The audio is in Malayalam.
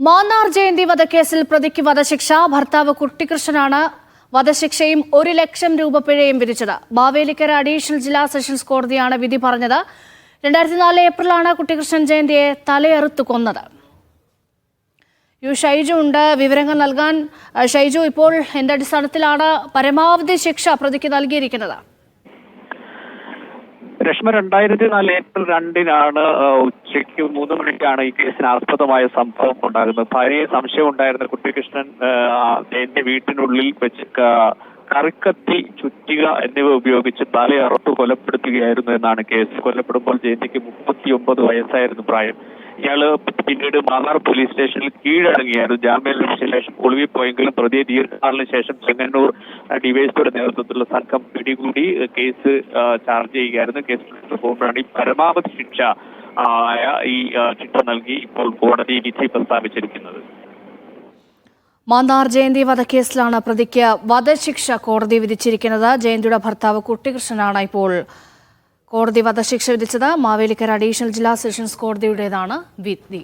മാന്നാർ ജയന്തി വധക്കേസിൽ പ്രതിക്ക് വധശിക്ഷ. ഭർത്താവ് കുട്ടികൃഷ്ണനാണ് വധശിക്ഷയും 1 ലക്ഷം രൂപ പിഴയും വിധിച്ചത്. മാവേലിക്കര അഡീഷണൽ ജില്ലാ സെഷൻസ് കോടതിയാണ് വിധി പറഞ്ഞത്. 2004 ഏപ്രിലാണ് കുട്ടികൃഷ്ണൻ ജയന്തിയെ തലയെറുത്തു കൊന്നത്. ഷൈജു ഉണ്ട് വിവരങ്ങൾ നൽകാൻ. ഷൈജു, ഇപ്പോൾ എന്ത് അടിസ്ഥാനത്തിലാണ് പരമാവധി ശിക്ഷ പ്രതിക്ക് നൽകിയിരിക്കുന്നത്? രശ്മ 2004 ഏപ്രിൽ 2-നാണ് ഉച്ചയ്ക്ക് 3 മണിക്കാണ് ഈ കേസിന് ആസ്പദമായ സംഭവം ഉണ്ടാകുന്നത്. ഭാര്യയെ സംശയം ഉണ്ടായിരുന്ന കുട്ടികൃഷ്ണൻ എന്റെ വീട്ടിനുള്ളിൽ വെച്ച് കറിക്കത്തി, ചുറ്റിക എന്നിവ ഉപയോഗിച്ച് തലയറുത്ത് കൊലപ്പെടുത്തുകയായിരുന്നു എന്നാണ് കേസ്. കൊല്ലപ്പെടുമ്പോൾ ജയന്തിക്ക് 39 വയസ്സായിരുന്നു പ്രായം. ഇയാള് പിന്നീട് മാന്നാർ പോലീസ് സ്റ്റേഷനിൽ കീഴടങ്ങിയായിരുന്നു. ജാമ്യം ലഭിച്ച ശേഷം ഒളിവിൽ പോയെങ്കിലും പ്രതിയെ ദീർഘനാളിന് ശേഷം ചെങ്ങന്നൂർ ഡിവൈഎസ്പിയുടെ നേതൃത്വത്തിലുള്ള സംഘം പിടികൂടി കേസ് ചാർജ് ചെയ്യുകയായിരുന്നു. കേസ് പോകുമ്പോഴാണ് ഈ പരമാവധി ശിക്ഷ ഈ ശിക്ഷ നൽകി ഇപ്പോൾ കോടതി വിധി പ്രസ്താവിച്ചിരിക്കുന്നത്. മാന്നാർ ജയന്തി വധക്കേസിലാണ് പ്രതിക്ക് വധശിക്ഷ കോടതി വിധിച്ചിരിക്കുന്നത്. ജയന്തിയുടെ ഭർത്താവ് കുട്ടികൃഷ്ണനാണ് ഇപ്പോൾ കോടതി വധശിക്ഷ വിധിച്ചത്. മാവേലിക്കര അഡീഷണൽ ജില്ലാ സെഷൻസ് കോടതിയുടേതാണ് വിധി.